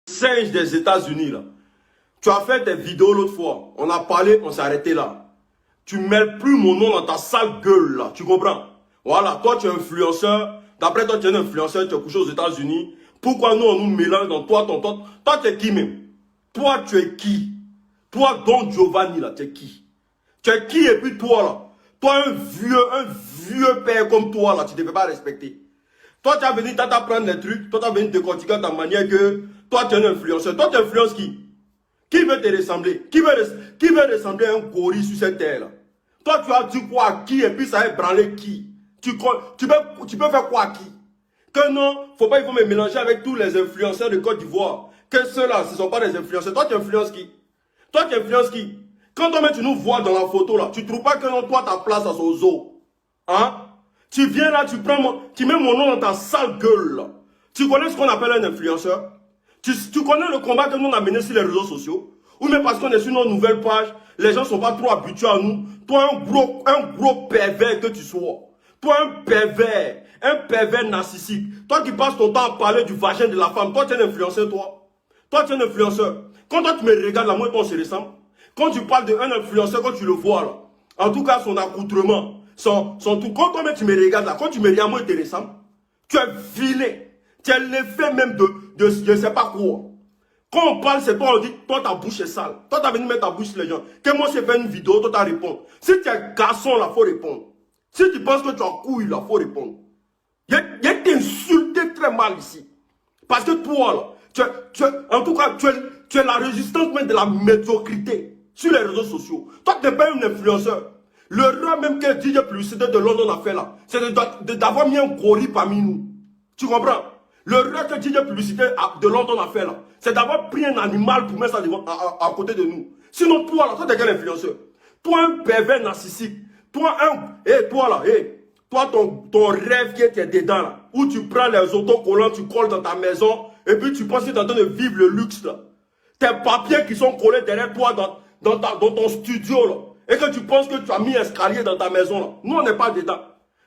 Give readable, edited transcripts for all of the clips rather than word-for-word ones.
singe des États-Unis, là. Tu as fait tes vidéos l'autre fois. On a parlé, on s'est arrêté là. Tu ne mêles plus mon nom dans ta sale gueule, là. Tu comprends? Voilà, toi, tu es influenceur. D'après toi, tu es un influenceur, tu es couché aux États-Unis. Pourquoi nous, on nous mélange dans toi, toi, tu es qui même? Toi, tu es qui? Toi, Don Giovanni, là, tu es qui? Tu es qui et puis toi, là? Toi, un vieux père comme toi, là, tu ne devais pas respecter. Toi, tu as venu t'apprendre les trucs. Toi, tu as venu décortiquer ta manière que toi, tu es un influenceur. Toi, tu influences qui? Qui veut te ressembler? Qui veut ressembler à un gorille sur cette terre-là? Toi, tu as dit quoi à qui et puis ça a ébranlé qui? Tu peux faire quoi à qui? Que non, il faut me mélanger avec tous les influenceurs de Côte d'Ivoire. Que ceux-là, ce ne sont pas des influenceurs. Toi, tu influences qui? Toi, tu influences qui? Quand tu nous vois dans la photo là, tu ne trouves pas que non, toi, ta place à son zoo? Hein? Tu viens là, tu mets mon nom dans ta sale gueule là. Tu connais ce qu'on appelle un influenceur? Tu connais le combat que nous on a mené sur les réseaux sociaux? Ou même parce qu'on est sur nos nouvelles pages, les gens ne sont pas trop habitués à nous. Toi, un gros pervers que tu sois. Toi, un pervers narcissique. Toi qui passes ton temps à parler du vagin de la femme. Toi, tu es un influenceur, toi. Toi, tu es un influenceur. Quand toi, tu me regardes là, moi, on se ressemble. Quand tu parles d'un influenceur, quand tu le vois là, en tout cas, son accoutrement, son tout. Quand toi, tu me regardes là, quand tu me regardes, moi, il te ressemble. Tu es vilain. Tu as l'effet même de je ne sais pas quoi. Quand on parle, c'est toi, on dit, toi, ta bouche est sale. Toi, tu as venu mettre ta bouche sur les gens. Que moi, j'ai fait une vidéo, toi, tu as répondu. Si tu es garçon, là, il faut répondre. Si tu penses que tu as couille, là, il faut répondre. Il y a t'insulté très mal ici. Parce que toi, là, en tout cas, tu es la résistance même de la médiocrité sur les réseaux sociaux. Toi, tu n'es pas un influenceur. L'erreur même que DJ Publicité de London a fait là, c'est d'avoir mis un gorille parmi nous. Tu comprends? L'erreur que DJ Publicité de London a fait là, c'est d'avoir pris un animal pour mettre ça à côté de nous. Sinon, toi là, toi, t'es quel influenceur? Toi, un pervers narcissique. Toi, toi, ton rêve qui est dedans là, où tu prends les autocollants, tu colles dans ta maison, et puis tu penses que tu es en train de vivre le luxe là. Tes papiers qui sont collés derrière toi dans ton studio là, et que tu penses que tu as mis un escalier dans ta maison là. Nous, on n'est pas dedans.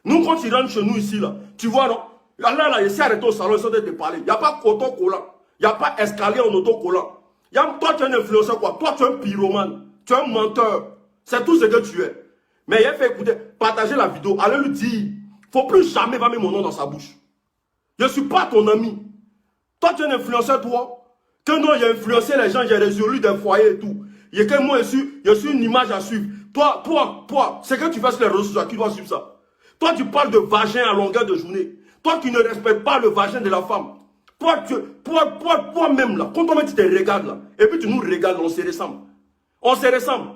Nous, quand tu rentres chez nous ici là, tu vois non? Là, il s'est arrêté au salon, ils sont en train de te parler. Il n'y a pas autocollant. Il n'y a pas escalier en autocollant. Toi, tu es un influenceur quoi? Toi, tu es un pyromane. Tu es un menteur. C'est tout ce que tu es. Mais il a fait écouter, partager la vidéo, allez lui dire, il ne faut plus jamais mettre mon nom dans sa bouche. Je ne suis pas ton ami. Toi, tu es un influenceur, toi. Que non, j'ai influencé les gens, j'ai résolu des foyers et tout. Et que moi, je suis une image à suivre. Toi, c'est que tu fais sur les réseaux sociaux, qui doit suivre ça? Toi, tu parles de vagin à longueur de journée. Toi qui ne respectes pas le vagin de la femme. Toi-même là, quand tu te regardes là, et puis tu nous regardes, on se ressemble. On se ressemble.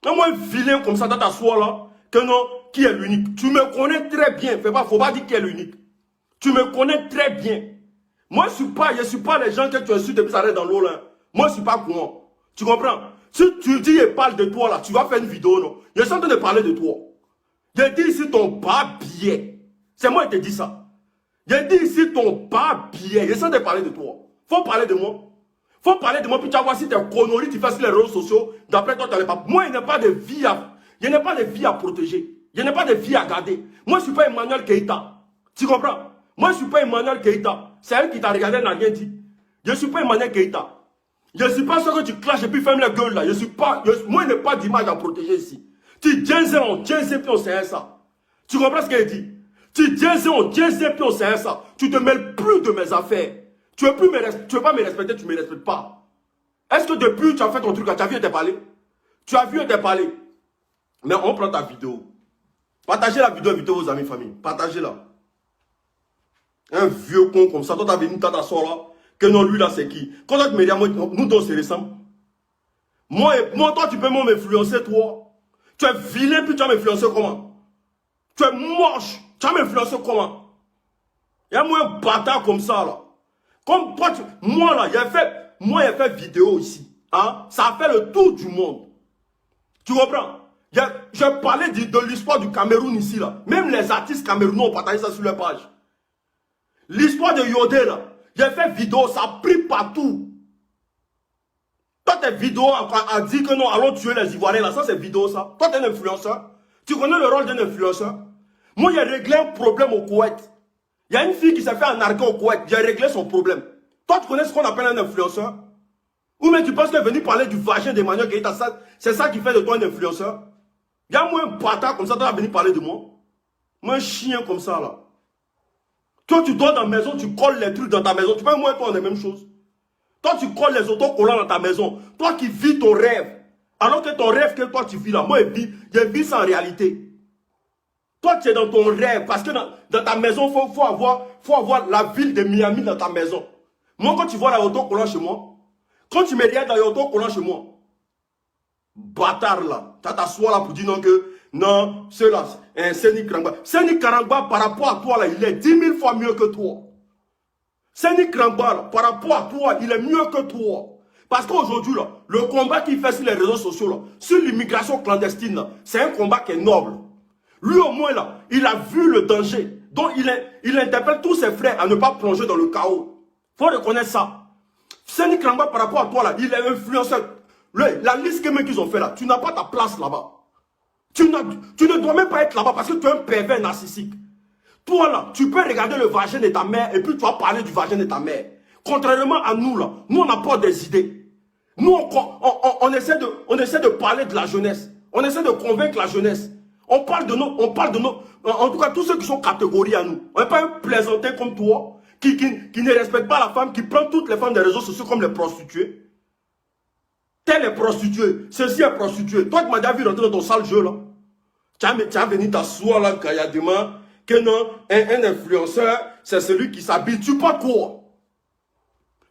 Moi, un vilain comme ça dans ta soie là, que non, qui est l'unique? Tu me connais très bien. Faut pas dire qui est l'unique. Tu me connais très bien. Moi, je ne suis pas les gens que tu insultes et puis ça reste dans l'eau là. Moi, je ne suis pas con. Tu comprends? Si tu dis et parle de toi là, tu vas faire une vidéo, non? Je suis en train de parler de toi. J'ai dit ici ton papier. C'est moi qui te dis ça. J'ai dit ici ton papier. Je suis en train de parler de toi. Faut parler de moi. Faut parler de moi, puis tu vas voir si tes conneries tu fais sur les réseaux sociaux. D'après toi, tu n'as pas. Moi, il n'y a pas de vie à protéger. Il n'y a pas de vie à garder. Moi, je ne suis pas Emmanuel Keïta. Tu comprends? Moi, je ne suis pas Emmanuel Keïta. C'est elle qui t'a regardé, elle n'a rien dit. Je ne suis pas Emmanuel Keïta. Je ne suis pas sûr que tu clashes et puis fermes la gueule là. Moi, il n'y a pas d'image à protéger ici. Tu disais, puis on sait ça. Tu comprends ce qu'elle dit? Tu disais, puis on sait ça. Tu te mêles plus de mes affaires. Tu ne veux pas me respecter, tu ne me respectes pas. Est-ce que depuis tu as fait ton truc là, tu as vu et t'es parlé? Tu as vu et t'es parlé. Mais on prend ta vidéo. Partagez la vidéo, invitez vos amis, famille. Partagez-la. Un vieux con comme ça, toi t'as venu ta soeur là. Que non, lui là c'est qui? Quand toi tu me dis, nous deux c'est récent. Moi, toi tu peux m'influencer, toi. Tu es vilain, puis tu vas m'influencer comment? Tu es moche, tu vas m'influencer comment? Il y a moi un bâtard comme ça là. Comme toi, moi là, j'ai fait vidéo ici. Hein? Ça a fait le tour du monde. Tu comprends? J'ai parlé de l'histoire du Cameroun ici là. Même les artistes camerounais ont partagé ça sur leur page. L'histoire de Yodé là. J'ai fait vidéo, ça a pris partout. Toi, tes vidéos a dit que non, allons tuer les Ivoiriens là. Ça, c'est vidéo ça. Toi, tu es un influenceur. Tu connais le rôle d'un influenceur? Moi, j'ai réglé un problème au Koweït. Il y a une fille qui s'est fait arnaquer au Koweït. J'ai réglé son problème. Toi, tu connais ce qu'on appelle un influenceur? Ou même tu penses que venir parler du vagin d'Emmanuel Keïta, c'est ça qui fait de toi un influenceur? Il y a moi un bâtard comme ça, tu vas venir parler de moi. Moi un chien comme ça là. Toi tu dors dans la maison, tu colles les trucs dans ta maison. Tu peux moi et toi on est la même chose. Toi tu colles les autocollants dans ta maison. Toi qui vis ton rêve. Alors que ton rêve que toi tu vis là, moi je vis ça en réalité. Toi tu es dans ton rêve parce que dans ta maison, il faut avoir la ville de Miami dans ta maison. Moi quand tu vois les autocollants chez moi, quand tu me regardes dans les autocollants chez moi, bâtard là, tu t'assois là pour dire non que, non, c'est là, Seni Krangba. Seni Krangba par rapport à toi là, il est 10 000 fois mieux que toi. Seni Krangba là, par rapport à toi, il est mieux que toi. Parce qu'aujourd'hui là, le combat qu'il fait sur les réseaux sociaux là, sur l'immigration clandestine là, c'est un combat qui est noble. Lui au moins là, il a vu le danger. Donc il interpelle tous ses frères à ne pas plonger dans le chaos. Il faut reconnaître ça. Seni Krangba par rapport à toi là, il est influenceur. La liste qu'ils ont fait là, tu n'as pas ta place là-bas. Tu ne dois même pas être là-bas parce que tu es un pervers narcissique. Toi là, tu peux regarder le vagin de ta mère et puis tu vas parler du vagin de ta mère. Contrairement à nous là, nous on apporte des idées. Nous on essaie de parler de la jeunesse. On essaie de convaincre la jeunesse. On parle de nos, en tout cas tous ceux qui sont catégories à nous. On n'est pas un plaisantin comme toi qui ne respecte pas la femme, qui prend toutes les femmes des réseaux sociaux comme les prostituées. Tel est prostitué, ceci est prostitué. Toi, tu m'as déjà vu rentrer dans ton sale jeu là. Tu as venu t'asseoir là, cailladement, que non, un influenceur, c'est celui qui s'habille. Tu portes quoi?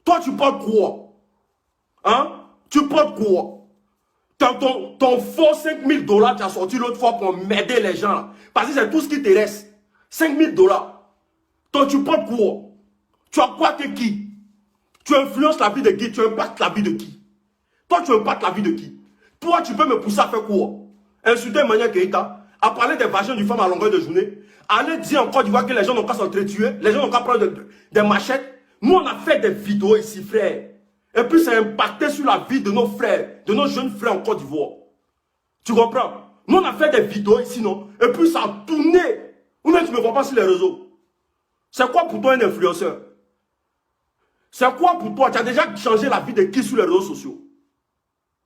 Toi, tu portes quoi? Hein? Tu portes quoi? Ton faux 5 000 $, tu as sorti l'autre fois pour m'aider les gens là. Parce que c'est tout ce qui te reste. 5 000 $. Toi, tu portes quoi? Tu as quoi que qui? Tu influences la vie de qui? Tu impactes la vie de qui? Toi, tu impactes la vie de qui? Toi, tu peux me pousser à faire quoi? Insulter Emmanuel Keïta, à parler des vagins du femme à longueur de journée, aller dire en Côte d'Ivoire que les gens n'ont qu'à s'entretuer, les gens n'ont qu'à prendre des machettes. Nous, on a fait des vidéos ici, frère. Et puis, ça a impacté sur la vie de nos frères, de nos jeunes frères en Côte d'Ivoire. Tu comprends? Nous, on a fait des vidéos ici, non? Et puis, ça a tourné. Ou même, tu ne me vois pas sur les réseaux. C'est quoi pour toi un influenceur? C'est quoi pour toi? Tu as déjà changé la vie de qui sur les réseaux sociaux?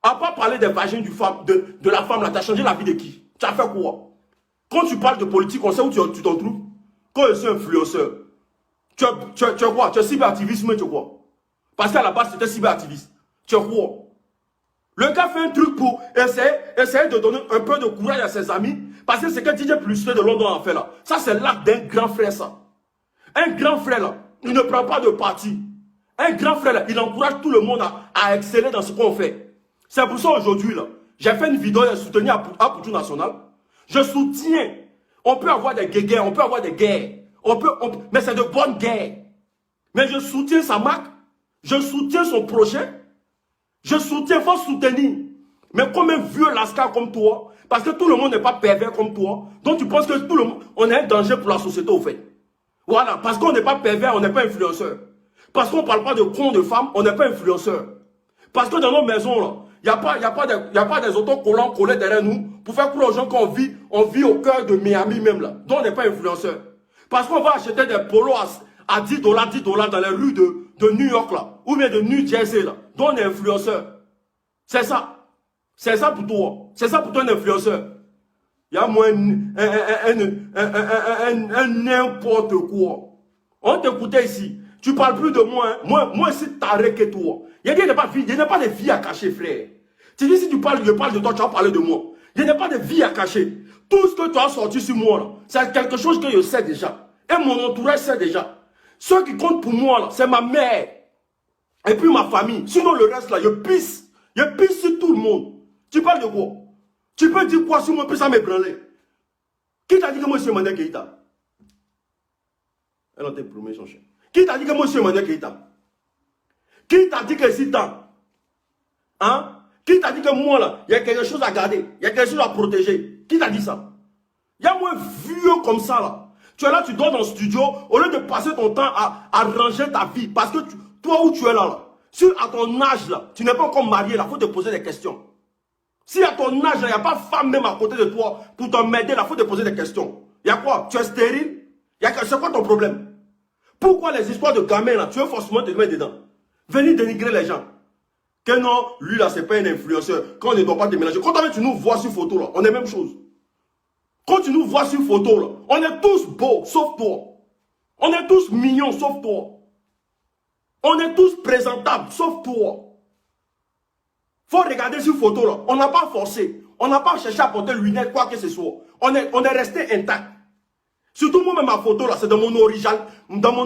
À part parler des vagins de la femme là, tu as changé la vie de qui? Tu as fait quoi? Quand tu parles de politique, on sait où tu t'en trouves. Quand je suis influenceur, tu es quoi? Tu es cyberactiviste, mais tu es quoi? Parce qu'à la base, tu étais cyberactiviste. Tu es quoi? Le gars fait un truc pour essayer de donner un peu de courage à ses amis. Parce que c'est que DJ Plus de London a fait là. Ça, c'est l'acte d'un grand frère, ça. Un grand frère là, il ne prend pas de parti. Un grand frère là, il encourage tout le monde à exceller dans ce qu'on fait. C'est pour ça aujourd'hui, là, j'ai fait une vidéo de soutenir Apoutou National. Je soutiens. On peut avoir des guerres, on peut avoir des guerres. Mais c'est de bonnes guerres. Mais je soutiens sa marque. Je soutiens son projet. Je soutiens, il faut soutenir. Mais comme un vieux lascar comme toi, parce que tout le monde n'est pas pervers comme toi, donc tu penses que tout le monde, on est un danger pour la société au fait. Voilà, parce qu'on n'est pas pervers, on n'est pas influenceur. Parce qu'on ne parle pas de cons de femmes, on n'est pas influenceur. Parce que dans nos maisons, là, il n'y a pas des autocollants collés derrière nous pour faire croire aux gens qu'on vit au cœur de Miami même là. Donc on n'est pas influenceur. Parce qu'on va acheter des polos à 10 $, 10 $ dans les rues de New York là, ou bien de New Jersey là. Donc on est influenceur. C'est ça. C'est ça pour toi. C'est ça pour toi un influenceur. Il y a moins un n'importe quoi. On t'écoutait ici. Tu parles plus de moi. Hein. Moi c'est taré que toi. Il n'y a pas de vie à cacher, frère. Tu dis si je parle de toi, tu vas parler de moi. Il n'y a pas de vie à cacher. Tout ce que tu as sorti sur moi, c'est quelque chose que je sais déjà. Et mon entourage sait déjà. Ce qui compte pour moi, c'est ma mère. Et puis ma famille. Sinon le reste là, je pisse. Je pisse sur tout le monde. Tu parles de quoi? Tu peux dire quoi sur moi, puis ça m'ébranler? Qui t'a dit que moi je suis Emmanuel Keïta? Elle a été promis son chien. Qui t'a dit que moi je suis Emmanuel Keïta? Qui t'a dit que c'est tant? Hein? Qui t'a dit que moi là, il y a quelque chose à garder, il y a quelque chose à protéger? Qui t'a dit ça? Il y a moins vieux comme ça là. Tu es là, tu dors dans le studio, au lieu de passer ton temps à ranger ta vie. Parce que toi où tu es là, si à ton âge là, tu n'es pas encore marié là, il faut te poser des questions. Si à ton âge là, il n'y a pas de femme même à côté de toi pour t'aider là, il faut te poser des questions. Il y a quoi? Tu es stérile? C'est quoi ton problème? Pourquoi les histoires de gamins là, tu veux forcément te mettre dedans? Venir dénigrer les gens. Que non, lui là, c'est pas un influenceur. Quand on ne doit pas te mélanger. Quand tu nous vois sur photo là, on est même chose. Quand tu nous vois sur photo là, on est tous beaux, sauf toi. On est tous mignons, sauf toi. On est tous présentables, sauf toi. Faut regarder sur photo là. On n'a pas forcé. On n'a pas cherché à porter lunettes, quoi que ce soit. On est resté intact. Surtout moi, même ma photo là, c'est dans mon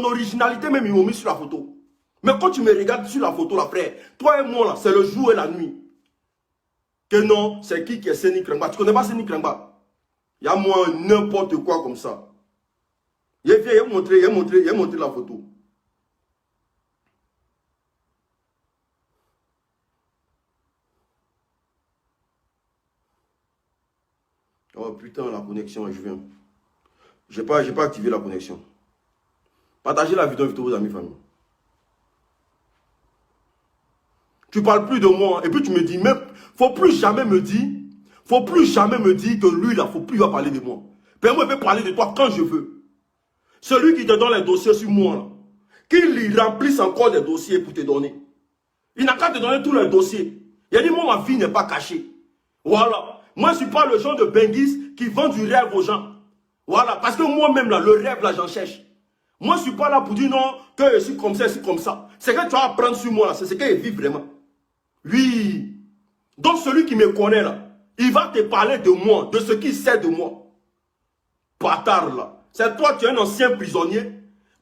originalité, même ils m'ont mis sur la photo. Mais quand tu me regardes sur la photo là, frère, toi et moi là, c'est le jour et la nuit. Que non, c'est qui est Seni Krangba? Tu connais pas Seni Krangba? Il y a moi n'importe quoi comme ça. Il a montré la photo. Oh putain, la connexion, je viens. J'ai pas activé la connexion. Partagez la vidéo avec tous vos amis, famille. Tu parles plus de moi. Et puis tu me dis, même, faut plus jamais me dire que lui, là, faut plus parler de moi. Mais moi, je peux parler de toi quand je veux. Celui qui te donne les dossiers sur moi, là, qu'il remplisse encore des dossiers pour te donner. Il n'a qu'à te donner tous les dossiers. Il a dit, moi, ma vie n'est pas cachée. Voilà. Moi, je ne suis pas le genre de benguis qui vend du rêve aux gens. Voilà. Parce que moi-même, là, le rêve, là, j'en cherche. Moi, je ne suis pas là pour dire non, que je suis comme ça, je suis comme ça. C'est que tu vas apprendre sur moi, là. C'est ce qu'il vit vraiment. Oui. Donc, celui qui me connaît, là, il va te parler de moi, de ce qu'il sait de moi. Bâtard, là. C'est toi, tu es un ancien prisonnier.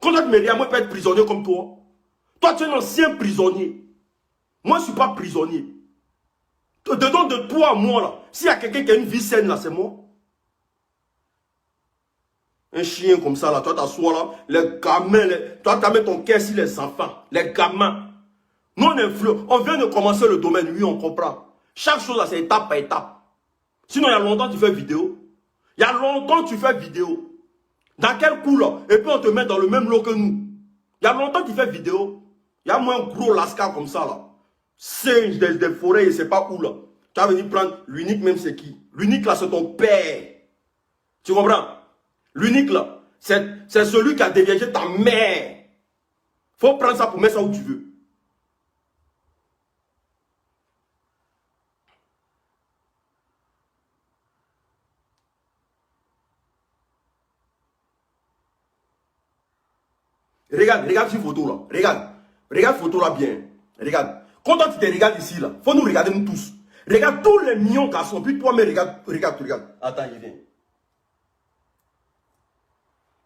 Quand tu me regardes, moi, je peux être prisonnier comme toi. Toi, tu es un ancien prisonnier. Moi, je ne suis pas prisonnier. Dedans de toi, moi, là, s'il y a quelqu'un qui a une vie saine, là, c'est moi. Un chien comme ça, là, toi, t'assois là, les gamins, toi, tu mets ton cœur sur les enfants, les gamins. Nous, on vient de commencer le domaine, oui, on comprend. Chaque chose, là, c'est étape par étape. Sinon, il y a longtemps, tu fais vidéo. Il y a longtemps, tu fais vidéo. Dans quel coup, là? Et puis, on te met dans le même lot que nous. Il y a longtemps, tu fais vidéo. Il y a moins un gros lascar comme ça, là. Singe des forêts, je ne sais pas où, là. Tu vas venir prendre l'unique, même c'est qui? L'unique, là, c'est ton père. Tu comprends? L'unique, là, c'est celui qui a déviégé ta mère. Faut prendre ça pour mettre ça où tu veux. Regarde cette photo là. Regarde photo là bien. Regarde. Quand toi tu te regardes ici là, faut nous regarder nous tous. Regarde tous les millions garçons. Puis toi, mais regarde. Attends, il vient.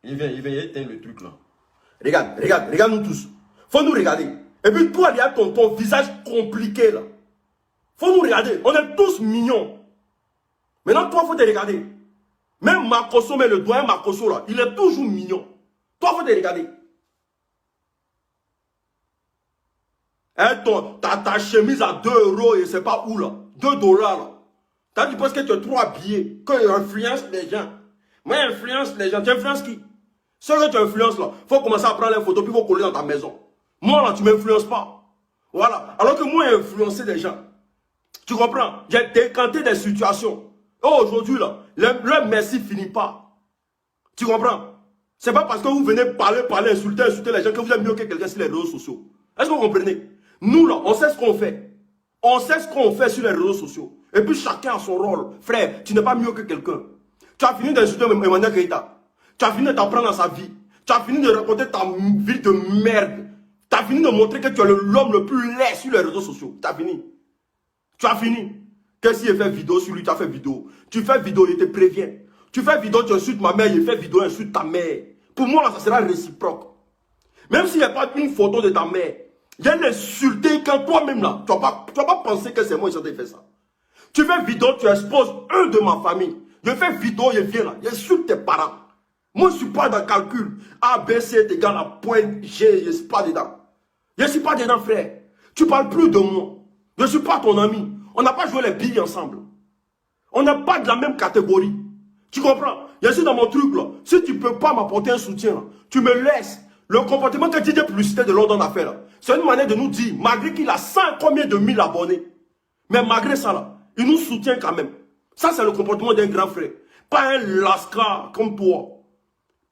Il vient éteindre le truc là. Regarde nous tous. Faut nous regarder. Et puis toi, regarde ton visage compliqué là. Faut nous regarder. On est tous mignons. Maintenant, toi, faut te regarder. Même Makoso, mais le doyen Makoso là, il est toujours mignon. Toi, faut te regarder. Hein, ta chemise à 2 € et c'est pas où là. 2 $. T'as dit parce que tu es trop habillé. Que tu influences les gens. Moi, influence les gens. Tu influences qui? Ceux que tu influences là, faut commencer à prendre les photos puis faut coller dans ta maison. Moi là, tu ne m'influences pas. Voilà. Alors que moi, j'ai influencé des gens. Tu comprends? J'ai décanté des situations. Oh, aujourd'hui là, le merci finit pas. Tu comprends? C'est pas parce que vous venez parler, insulter les gens que vous êtes mieux que quelqu'un sur les réseaux sociaux. Est-ce que vous comprenez? Nous là, on sait ce qu'on fait. On sait ce qu'on fait sur les réseaux sociaux. Et puis chacun a son rôle. Frère, tu n'es pas mieux que quelqu'un. Tu as fini d'insulter Emmanuel Keïta. Tu as fini de t'apprendre dans sa vie. Tu as fini de raconter ta vie de merde. Tu as fini de montrer que tu es l'homme le plus laid sur les réseaux sociaux. Tu as fini. Tu as fini. Qu'est-ce qu'il fait vidéo sur lui? Tu as fait vidéo. Tu fais vidéo, il te prévient. Tu fais vidéo, tu insultes ma mère, il fait vidéo, insulte ta mère. Pour moi, là, ça sera réciproque. Même s'il n'y a pas une photo de ta mère, viens l'insulter quand toi-même là, tu ne vas pas penser que c'est moi qui ai fait ça. Tu fais vidéo, tu exposes un de ma famille. Je fais vidéo, je viens là, j'insulte tes parents. Moi, je ne suis pas dans le calcul. A, B, C est égal à point G, je ne suis pas dedans. Je ne suis pas dedans, frère. Tu ne parles plus de moi. Je ne suis pas ton ami. On n'a pas joué les billes ensemble. On n'est pas de la même catégorie. Tu comprends? Je suis dans mon truc là. Si tu ne peux pas m'apporter un soutien, là, tu me laisses. Le comportement que DJ Publicité de London a fait là, c'est une manière de nous dire, malgré qu'il a 100 combien de 1000 abonnés, mais malgré ça là, il nous soutient quand même. Ça c'est le comportement d'un grand frère. Pas un lascar comme toi.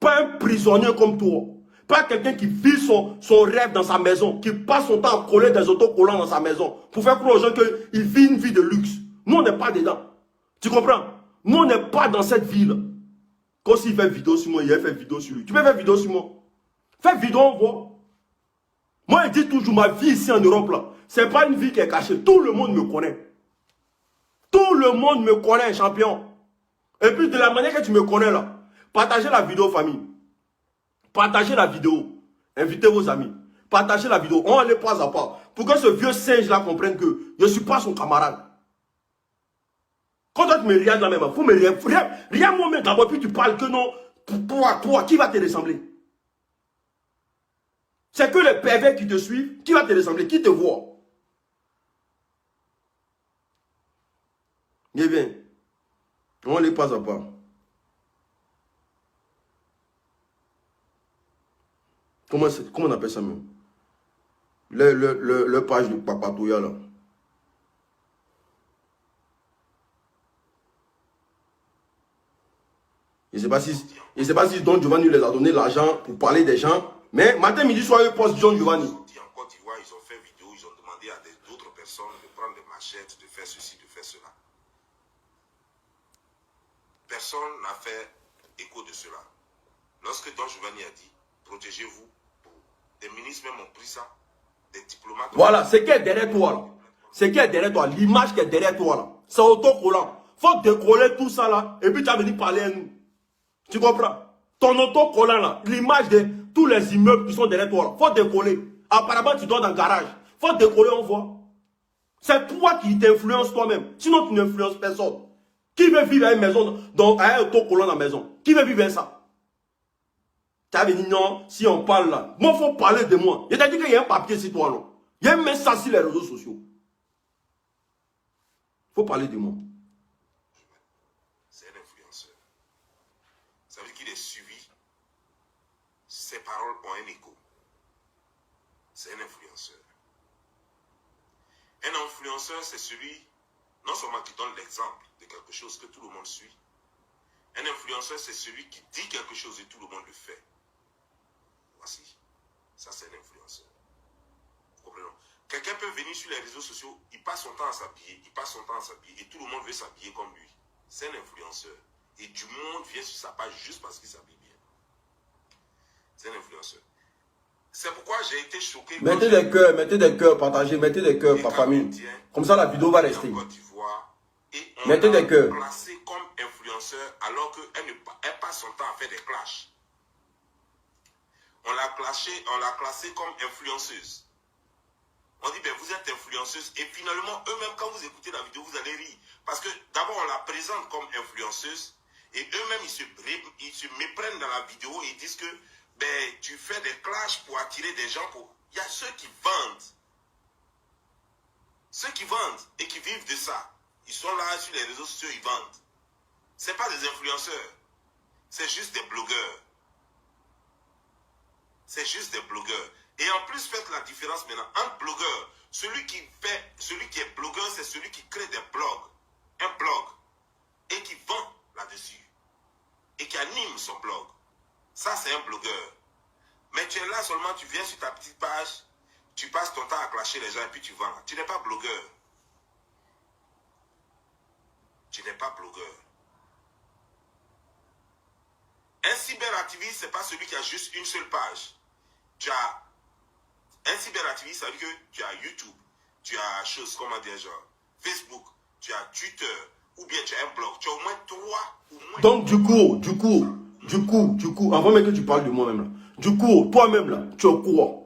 Pas un prisonnier comme toi. Pas quelqu'un qui vit son rêve dans sa maison, qui passe son temps à coller des autocollants dans sa maison pour faire croire aux gens qu'il vit une vie de luxe. Nous, on n'est pas dedans. Tu comprends? Nous, on n'est pas dans cette vie-là. Quand s'il fait vidéo sur moi, il a fait vidéo sur lui. Tu peux faire vidéo sur moi? Fais vidéo, on voit. Moi, je dis toujours, ma vie ici en Europe, là, c'est pas une vie qui est cachée. Tout le monde me connaît. Tout le monde me connaît, champion. Et puis, de la manière que tu me connais, là, partagez la vidéo, famille. Partagez la vidéo. Invitez vos amis. Partagez la vidéo. On va aller pas à pas. Pour que ce vieux singe-là comprenne que je ne suis pas son camarade. Quand toi, tu me regardes là même, il faut me regarder. Regarde moi-même d'abord, puis tu parles que non. Toi, qui va te ressembler? C'est que les pervers qui te suivent, qui va te ressembler, qui te voit. Eh bien, on les passe à pas. Comment on appelle ça même? Le page de Papatouya là. Je ne sais pas si Don Giovanni les a donné l'argent pour parler des gens. Mais matin, midi, soir, ils postent Don Giovanni. En Côte d'Ivoire, ils ont fait vidéo, ils ont demandé à d'autres personnes de prendre des machettes, de faire ceci, de faire cela. Personne n'a fait écho de cela. Lorsque Don Giovanni a dit, protégez-vous, des ministres même ont pris ça, des diplomates... Voilà, c'est qui est derrière toi là. C'est qui est derrière toi, l'image qui est derrière toi là. C'est autocollant. Faut décoller tout ça là, et puis tu vas venir parler à nous. Tu comprends? Ton autocollant là, l'image de tous les immeubles qui sont derrière toi là, faut décoller. Apparemment, tu dois dans le garage. Faut décoller, on voit. C'est toi qui t'influences toi-même. Sinon, tu n'influences personne. Qui veut vivre à une maison, dans un autocollant dans la maison? Qui veut vivre à ça? Tu as dit non, si on parle là. Moi, il faut parler de moi. Il t'a dit qu'il y a un papier sur toi, non? Il y a un message sur les réseaux sociaux. Il faut parler de moi. C'est un influenceur. Ça veut dire qu'il est suivi. Ses paroles ont un écho. C'est un influenceur. Un influenceur, c'est celui, non seulement qui donne l'exemple de quelque chose que tout le monde suit. Un influenceur, c'est celui qui dit quelque chose et tout le monde le fait. Voici. Ça, c'est un influenceur. Vous comprenez? Quelqu'un peut venir sur les réseaux sociaux, il passe son temps à s'habiller, et tout le monde veut s'habiller comme lui. C'est un influenceur. Et du monde vient sur sa page juste parce qu'il s'habille bien. C'est un influenceur. C'est pourquoi j'ai été choqué. Mettez des cœurs, partagez, mettez des cœurs, par famille. Comme ça, la vidéo va rester. Et on mettez des cœurs. Placé comme influenceur alors qu'elle passe son temps à faire des clashs. On l'a classée comme influenceuse. On dit, ben vous êtes influenceuse. Et finalement, eux-mêmes, quand vous écoutez la vidéo, vous allez rire. Parce que d'abord, on la présente comme influenceuse. Et eux-mêmes, ils se méprennent dans la vidéo et ils disent que ben, tu fais des clashs pour attirer des gens. Il y a ceux qui vendent. Ceux qui vendent et qui vivent de ça. Ils sont là sur les réseaux sociaux, ils vendent. Ce n'est pas des influenceurs. C'est juste des blogueurs. C'est juste des blogueurs. Et en plus, faites la différence maintenant entre blogueurs. Celui qui est blogueur, c'est celui qui crée des blogs. Un blog. Et qui vend là-dessus. Et qui anime son blog. Ça, c'est un blogueur. Mais tu es là seulement, tu viens sur ta petite page, tu passes ton temps à clasher les gens et puis tu vends. Tu n'es pas blogueur. Tu n'es pas blogueur. Un cyberactiviste, ce n'est pas celui qui a juste une seule page. Tu as un cyberactiviste, ça veut dire que tu as YouTube, tu as comment dire, genre Facebook, tu as Twitter, ou bien tu as un blog. Tu as au moins 3 ou moins. Donc du coup, avant même que tu parles de moi-même là, du coup, toi-même là, tu es quoi?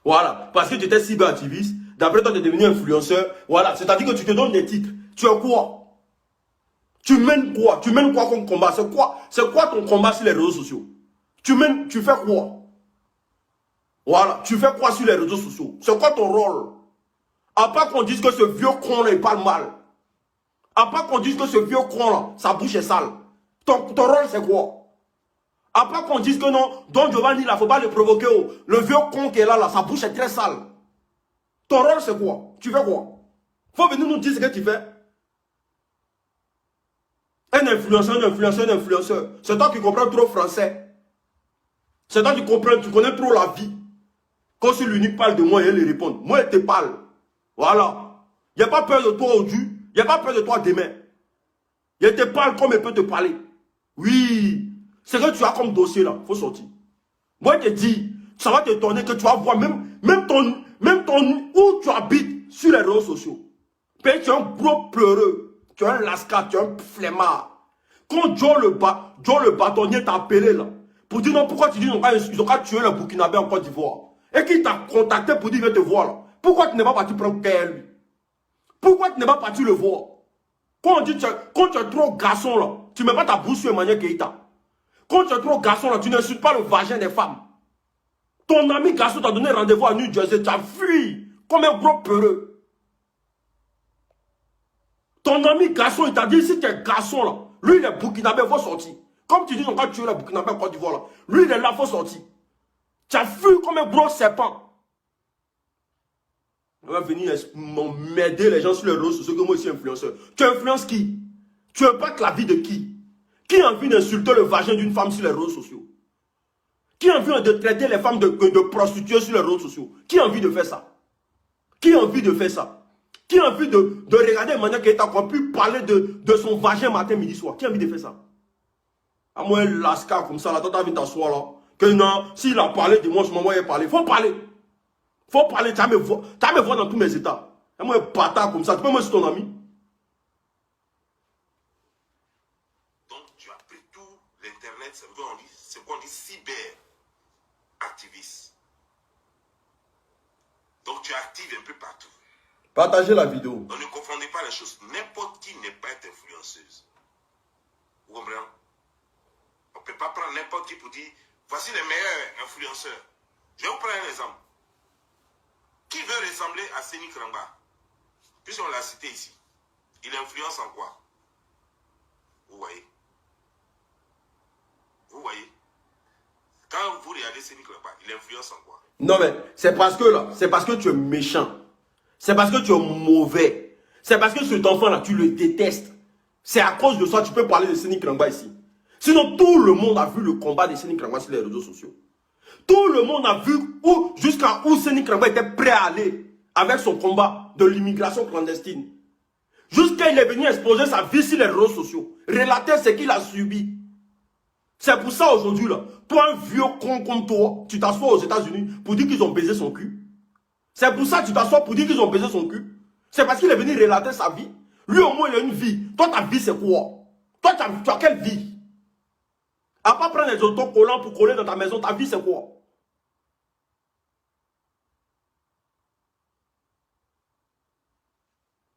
Voilà, parce que tu étais cyberactiviste, d'après toi tu es devenu influenceur, voilà, c'est-à-dire que tu te donnes des titres. Tu es quoi? Tu mènes quoi? Tu mènes quoi comme combat? C'est quoi ton combat sur les réseaux sociaux? Tu fais quoi? Voilà, tu fais quoi sur les réseaux sociaux? C'est quoi ton rôle? À part qu'on dise que ce vieux con là, il parle mal. À part qu'on dise que ce vieux con là, sa bouche est sale. Ton rôle c'est quoi? À part qu'on dise que non, Don Giovanni là, faut pas le provoquer. Oh. Le vieux con qui est là, sa bouche est très sale. Ton rôle c'est quoi? Tu fais quoi? Faut venir nous dire ce que tu fais. Un influenceur. C'est toi qui comprends trop français. C'est toi qui comprends, tu connais trop la vie. Quand si l'unique parle de moi, il lui répond. Moi, il te parle. Voilà. Il n'y a pas peur de toi aujourd'hui. Il n'y a pas peur de toi demain. Il te parle comme il peut te parler. Oui. C'est que tu as comme dossier là. Il faut sortir. Moi, je te dis, ça va t'étonner que tu vas voir même ton où tu habites sur les réseaux sociaux. Puis tu es un gros pleureux. Tu es un lascar, tu es un flemmard. Quand Joe le bâtonnier t'a appelé là, pour dire non, pourquoi tu dis non, ils ont qu'à tuer le Burkinabé en Côte d'Ivoire. Et qui t'a contacté pour dire qu'il veut te voir là. Pourquoi tu n'es pas parti prendre care lui? Pourquoi tu n'es pas parti le voir? Quand tu es trop garçon là, tu ne mets pas ta bouche sur Emmanuel Keïta. Quand tu es trop garçon là, tu n'insultes pas le vagin des femmes. Ton ami garçon t'a donné rendez-vous à New Jersey, tu as fui comme un gros peureux. Ton ami garçon, il t'a dit si tu es garçon là, lui il est Burkinabé, il faut sortir. Comme tu dis, on va tuer le Burkinabé en Côte d'Ivoire là. Lui il est là, il faut sortir. Tu as fui comme un gros serpent. On va venir m'aider les gens sur les réseaux sociaux que moi aussi influenceur. Tu influences qui? Tu impactes la vie de qui? Qui a envie d'insulter le vagin d'une femme sur les réseaux sociaux? Qui a envie de traiter les femmes de prostituées sur les réseaux sociaux? Qui a envie de faire ça? Qui a envie de faire ça? Qui a envie de regarder Emmanuel Keïta qu'on pu parler de son vagin matin, midi, soir? Qui a envie de faire ça? À moi, un lascar comme ça, là, toi, t'as envie de t'asseoir là. Que non, s'il a parlé de moi, ce moment, il a parlé. Faut parler. Faut parler, tu as me voir dans tous mes états. Et moi, un bâtard comme ça, tu peux me dire ton ami? Donc, tu as pris tout l'internet, c'est quoi on dit cyber-activiste. Donc, tu actives un peu partout. Partagez la vidéo. Donc, ne confondez pas les choses. N'importe qui n'est pas influenceuse. Vous comprenez? On ne peut pas prendre n'importe qui pour dire, voici les meilleurs influenceurs. Je vais vous prendre un exemple. Qui veut ressembler à Seni Kramba? Puisqu'on l'a cité ici. Il influence en quoi? Vous voyez? Vous voyez? Quand vous regardez Seni Kramba, il influence en quoi? Non mais, c'est parce que là, c'est parce que tu es méchant. C'est parce que tu es mauvais. C'est parce que cet enfant-là, tu le détestes. C'est à cause de ça que tu peux parler de Seni Kramba ici. Sinon, tout le monde a vu le combat de Seni Kramba sur les réseaux sociaux. Tout le monde a vu jusqu'à où Seni Kramba était prêt à aller avec son combat de l'immigration clandestine. Jusqu'à il est venu exposer sa vie sur les réseaux sociaux. Relater ce qu'il a subi. C'est pour ça aujourd'hui, là, toi un vieux con comme toi, tu t'assois aux États-Unis pour dire qu'ils ont baisé son cul. C'est pour ça que tu t'assois pour dire qu'ils ont baisé son cul. C'est parce qu'il est venu relater sa vie. Lui au moins il a une vie. Toi ta vie c'est quoi? Toi tu as quelle vie? À pas prendre les autocollants pour coller dans ta maison, ta vie c'est quoi?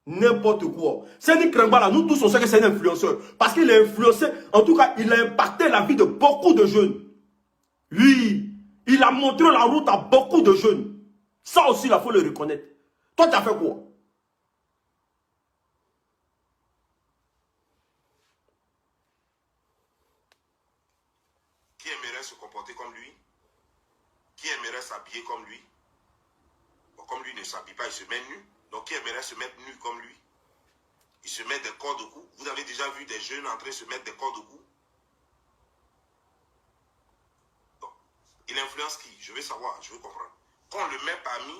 N'importe quoi. Seni Kramba là, nous tous on sait que c'est un influenceur. Parce qu'il a influencé, en tout cas, il a impacté la vie de beaucoup de jeunes. Lui, il a montré la route à beaucoup de jeunes. Ça aussi, il faut le reconnaître. Toi, tu as fait quoi? Qui aimerait se comporter comme lui? Qui aimerait s'habiller comme lui? Bon, comme lui ne s'habille pas, il se met nu. Donc, qui aimerait se mettre nu comme lui? Il se met des cordes au cou. Vous avez déjà vu des jeunes en train de se mettre des cordes au cou? Bon. Il influence qui? Je veux savoir, je veux comprendre. Quand on le met parmi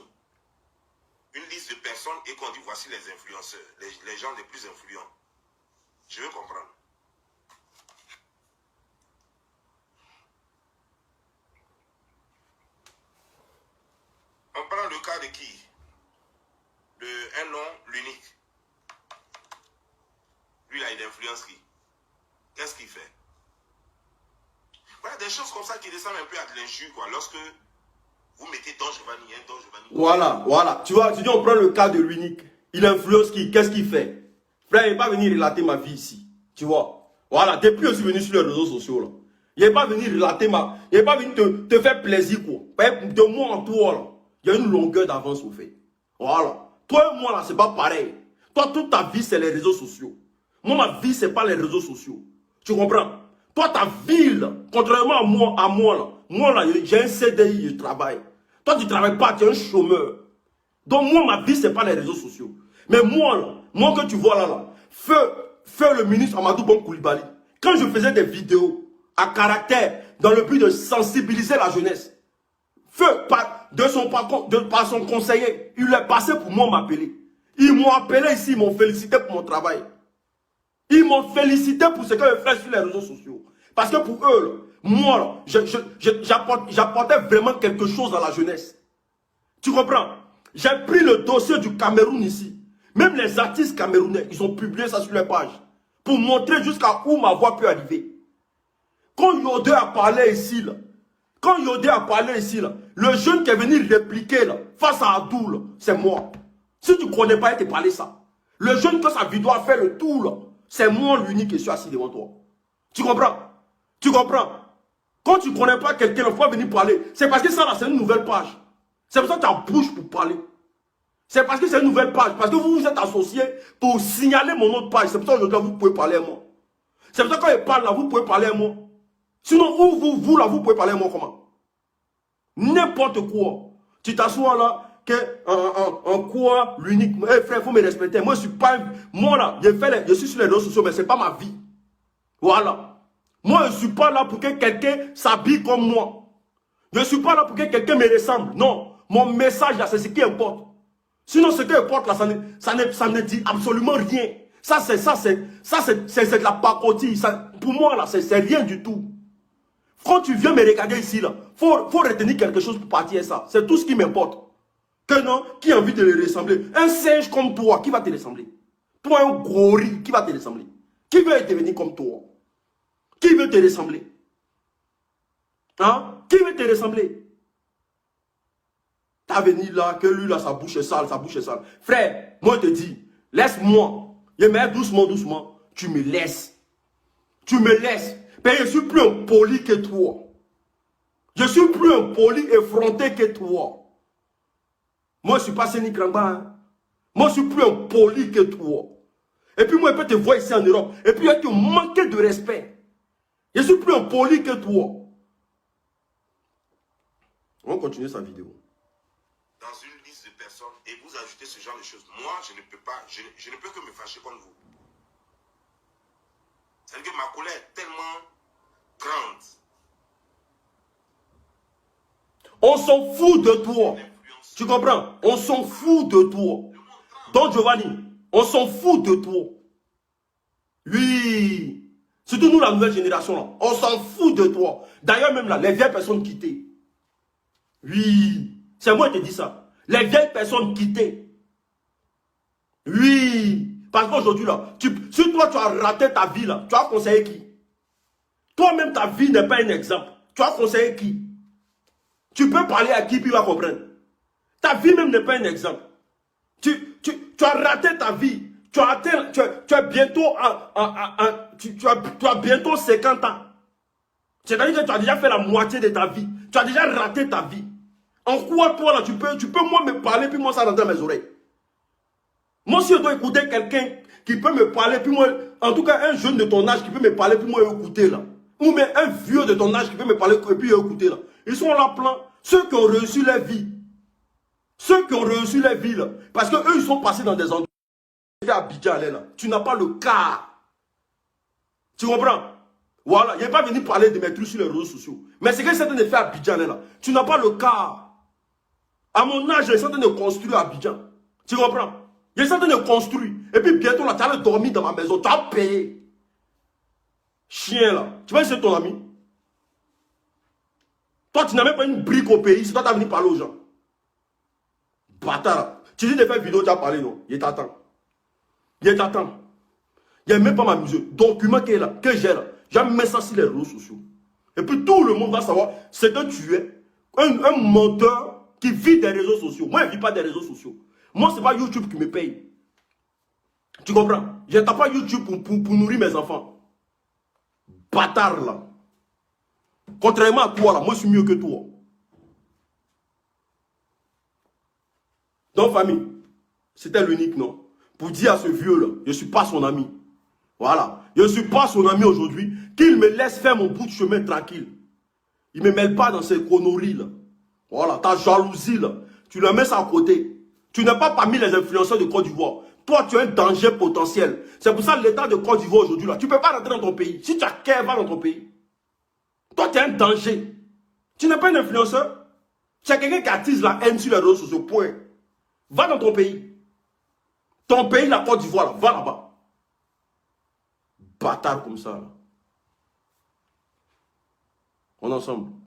une liste de personnes et qu'on dit voici les influenceurs, les gens les plus influents, je veux comprendre. On prend le cas de qui? Un nom, l'unique. Lui là, il influence qui? Qu'est-ce qu'il fait? Voilà, des choses comme ça qui descendent un peu à de l'injure, quoi. Lorsque vous mettez Dongevani, Voilà. Tu vois, tu dis on prend le cas de l'unique. Il influence qui? Qu'est-ce qu'il fait? Frère, il n'est pas venu relater ma vie ici. Tu vois? Voilà, depuis je suis venu sur les réseaux sociaux là. Il n'est pas venu relater il n'est pas venu te faire plaisir, quoi. De moi en toi là, il y a une longueur d'avance au fait. Voilà. Toi et moi là, c'est pas pareil. Toi, toute ta vie, c'est les réseaux sociaux. Moi, ma vie, c'est pas les réseaux sociaux. Tu comprends? Toi, ta vie, là, contrairement à moi là, j'ai un CDI, je travaille. Toi, tu ne travailles pas, tu es un chômeur. Donc, moi, ma vie, c'est pas les réseaux sociaux. Mais moi, là, moi que tu vois là, feu le ministre Amadou Bon Koulibaly, quand je faisais des vidéos, à caractère dans le but de sensibiliser la jeunesse. Feu, par son conseiller, il est passé pour moi m'appeler. Ils m'ont appelé ici, ils m'ont félicité pour mon travail. Ils m'ont félicité pour ce que je fais sur les réseaux sociaux. Parce que pour eux, moi, j'apportais vraiment quelque chose à la jeunesse. Tu comprends? J'ai pris le dossier du Cameroun ici. Même les artistes camerounais, ils ont publié ça sur les pages. Pour montrer jusqu'à où ma voix peut arriver. Quand Yodé a parlé ici, là, le jeune qui est venu répliquer là, face à Abdul, c'est moi. Si tu ne connais pas, il t'a parlé ça. Le jeune que sa vidéo a fait le tour, là, c'est moi l'unique qui suis assis devant toi. Tu comprends? Tu comprends? Quand tu ne connais pas quelqu'un, il faut venir parler. C'est parce que ça, là, c'est une nouvelle page. C'est pour ça que tu as bouche pour parler. C'est parce que c'est une nouvelle page. Parce que vous vous êtes associés pour signaler mon autre page. C'est pour ça qu'aujourd'hui, vous pouvez parler à moi. C'est pour ça que quand je parle là, vous pouvez parler à moi. Sinon, vous là, vous pouvez parler à moi comment? N'importe quoi. Tu t'assois là, en quoi l'unique. Hey, frère, il faut me respecter. Moi, je suis pas. Moi là, je suis sur les réseaux sociaux, mais ce n'est pas ma vie. Voilà. Moi, je ne suis pas là pour que quelqu'un s'habille comme moi. Je ne suis pas là pour que quelqu'un me ressemble. Non. Mon message là, c'est ce qui importe. Sinon, ce qui importe là, ça ne dit absolument rien. Ça, c'est de la pacotille. Pour moi, là, c'est rien du tout. Quand tu viens me regarder ici, là, faut retenir quelque chose pour partir à ça. C'est tout ce qui m'importe. Que non, qui a envie de le ressembler? Un singe comme toi, qui va te ressembler? Toi, un gorille, qui va te ressembler? Qui veut devenir comme toi? Qui veut te ressembler? Hein? Qui veut te ressembler? T'as venu là, que lui là, sa bouche est sale, sa bouche est sale. Frère, moi je te dis, laisse-moi. Je mets doucement, doucement. Tu me laisses. Tu me laisses. Mais je suis plus impoli que toi. Je suis plus impoli, effronté que toi. Moi, je ne suis pas Séni Krangba. Hein. Moi, je suis plus impoli que toi. Et puis, moi, je peux te voir ici en Europe. Et puis, tu manques de respect. Je suis plus impoli que toi. On va continuer sa vidéo. Dans une liste de personnes et vous ajoutez ce genre de choses. Moi, je ne peux pas, je ne peux que me fâcher contre vous. C'est-à-dire que ma colère est tellement grande. On s'en fout de toi. Tu comprends? On s'en fout de toi. Don Giovanni, on s'en fout de toi. Oui. Surtout nous, la nouvelle génération, là. On s'en fout de toi. D'ailleurs, même là, les vieilles personnes quittées. Oui. C'est moi qui te dis ça. Les vieilles personnes quittées. Oui. Parce qu'aujourd'hui, là, si toi, tu as raté ta vie, là, tu as conseillé qui? Toi-même, ta vie n'est pas un exemple. Tu as conseillé qui? Tu peux parler à qui, puis il va comprendre. Ta vie même n'est pas un exemple. Tu as raté ta vie. Tu as bientôt, tu as bientôt 50 ans. C'est-à-dire que tu as déjà fait la moitié de ta vie. Tu as déjà raté ta vie. En quoi, toi, là, tu peux moi me parler, puis moi, ça rentre dans mes oreilles. Moi, si je dois écouter quelqu'un qui peut me parler, puis moi, en tout cas, un jeune de ton âge qui peut me parler, puis moi, écouter, là. Ou même un vieux de ton âge qui peut me parler, et puis écouter, là. Ils sont là plein. Ceux qui ont reçu leur vie. Ceux qui ont reçu leur vie, là. Parce qu'eux, ils sont passés dans des endroits. À Abidjan, là. Tu n'as pas le cas. Tu comprends? Voilà. Il n'est pas venu parler de mes trucs sur les réseaux sociaux. Mais c'est que c'est en train de faire à Abidjan, là. Tu n'as pas le cas. À mon âge, je suis en train de construire à Abidjan. Tu comprends? Je suis en train de construire. Et puis bientôt, là, tu allais dormir dans ma maison. Tu as payé. Chien, là. Tu vas essayer ton ami. Toi, tu n'as même pas une brique au pays. C'est toi qui as venu parler aux gens. Bâtard, là. Tu dis de faire une vidéo, tu as parlé, non? Il t'attend. Il t'attend. Il n'est même pas m'amuser. Document qui est là, que j'ai là. J'ai mis ça sur les réseaux sociaux. Et puis tout le monde va savoir ce que tu es. Un menteur qui vit des réseaux sociaux. Moi, je ne vis pas des réseaux sociaux. Moi, ce n'est pas YouTube qui me paye. Tu comprends? Je n'ai pas YouTube pour nourrir mes enfants. Bâtard là. Contrairement à toi là, moi je suis mieux que toi. Donc famille, c'était l'unique non. Pour dire à ce vieux là, je ne suis pas son ami. Voilà. Je ne suis pas son ami aujourd'hui. Qu'il me laisse faire mon bout de chemin tranquille. Il ne me mêle pas dans ces conneries là. Voilà, ta jalousie là. Tu la mets ça à côté. Tu n'es pas parmi les influenceurs de Côte d'Ivoire. Toi, tu as un danger potentiel. C'est pour ça que l'état de Côte d'Ivoire aujourd'hui, là, tu ne peux pas rentrer dans ton pays. Si tu as qu'à, va dans ton pays. Toi, tu es un danger. Tu n'es pas un influenceur. Tu es quelqu'un qui attise la haine sur les réseaux sociaux. Point. Va dans ton pays. Ton pays, la Côte d'Ivoire, là, va là-bas. Bâtard comme ça. Là. On est ensemble.